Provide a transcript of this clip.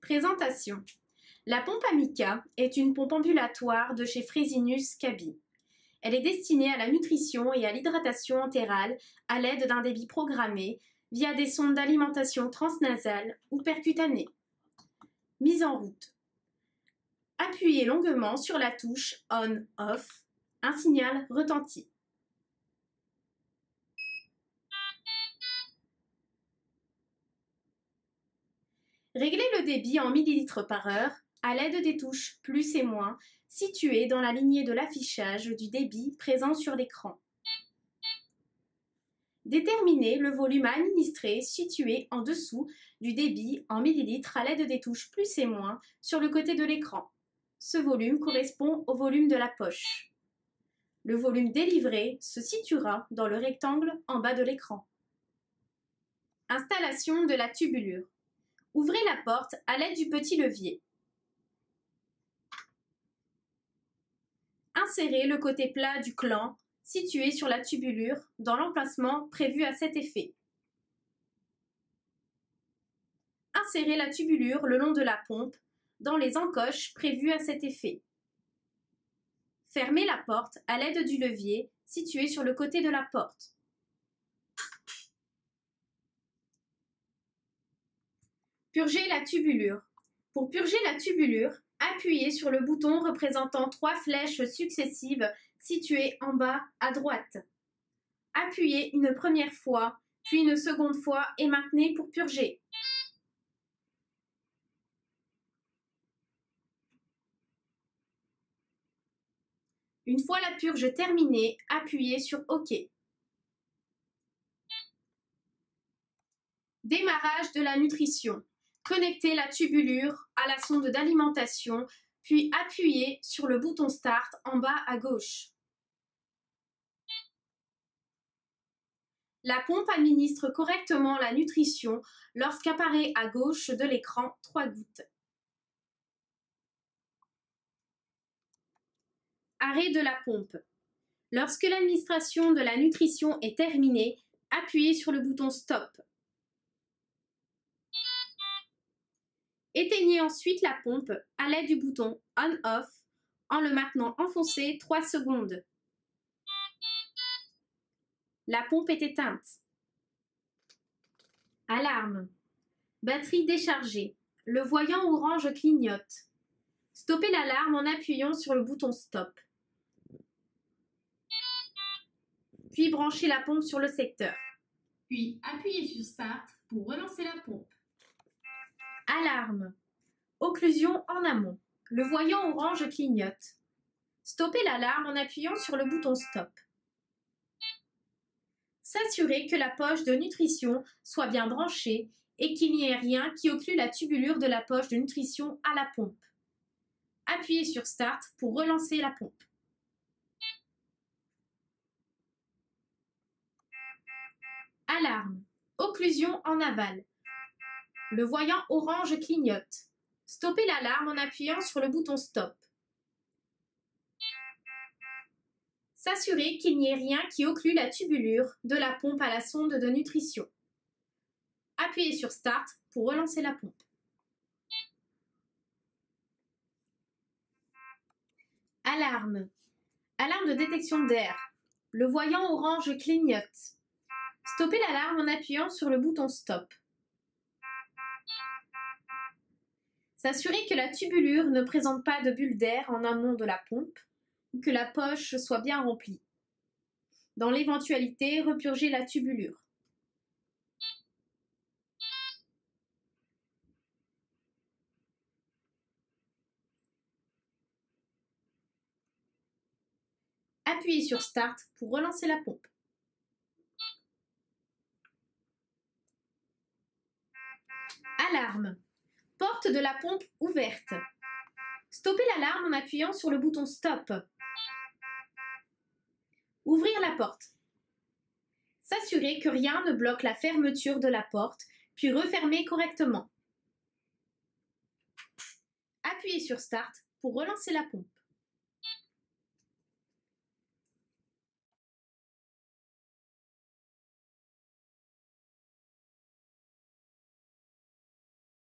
Présentation. La pompe Amica est une pompe ambulatoire de chez Fresenius Kabi. Elle est destinée à la nutrition et à l'hydratation entérale à l'aide d'un débit programmé via des sondes d'alimentation transnasale ou percutanée. Mise en route. Appuyez longuement sur la touche On/Off. Un signal retentit. Réglez le débit en millilitres par heure à l'aide des touches plus et moins situées dans la lignée de l'affichage du débit présent sur l'écran. Déterminez le volume à administrer situé en dessous du débit en millilitres à l'aide des touches plus et moins sur le côté de l'écran. Ce volume correspond au volume de la poche. Le volume délivré se situera dans le rectangle en bas de l'écran. Installation de la tubulure. Ouvrez la porte à l'aide du petit levier. Insérez le côté plat du gland situé sur la tubulure dans l'emplacement prévu à cet effet. Insérez la tubulure le long de la pompe dans les encoches prévues à cet effet. Fermez la porte à l'aide du levier situé sur le côté de la porte. Purger la tubulure. Pour purger la tubulure, appuyez sur le bouton représentant 3 flèches successives situées en bas à droite. Appuyez une première fois, puis une seconde fois et maintenez pour purger. Une fois la purge terminée, appuyez sur OK. Démarrage de la nutrition. Connectez la tubulure à la sonde d'alimentation, puis appuyez sur le bouton Start en bas à gauche. La pompe administre correctement la nutrition lorsqu'apparaît à gauche de l'écran 3 gouttes. Arrêt de la pompe. Lorsque l'administration de la nutrition est terminée, appuyez sur le bouton Stop. Éteignez ensuite la pompe à l'aide du bouton On/Off en le maintenant enfoncé 3 secondes. La pompe est éteinte. Alarme. Batterie déchargée. Le voyant orange clignote. Stoppez l'alarme en appuyant sur le bouton Stop. Puis branchez la pompe sur le secteur. Puis appuyez sur Start pour relancer la pompe. Alarme. Occlusion en amont. Le voyant orange clignote. Stoppez l'alarme en appuyant sur le bouton Stop. S'assurer que la poche de nutrition soit bien branchée et qu'il n'y ait rien qui occlue la tubulure de la poche de nutrition à la pompe. Appuyez sur Start pour relancer la pompe. Alarme. Occlusion en aval. Le voyant orange clignote. Stoppez l'alarme en appuyant sur le bouton Stop. S'assurer qu'il n'y ait rien qui occlue la tubulure de la pompe à la sonde de nutrition. Appuyez sur Start pour relancer la pompe. Alarme. Alarme de détection d'air. Le voyant orange clignote. Stoppez l'alarme en appuyant sur le bouton Stop. S'assurer que la tubulure ne présente pas de bulles d'air en amont de la pompe ou que la poche soit bien remplie. Dans l'éventualité, repurgez la tubulure. Appuyez sur Start pour relancer la pompe. Alarme. Porte de la pompe ouverte. Stoppez l'alarme en appuyant sur le bouton Stop. Ouvrir la porte. S'assurer que rien ne bloque la fermeture de la porte, puis refermer correctement. Appuyez sur Start pour relancer la pompe.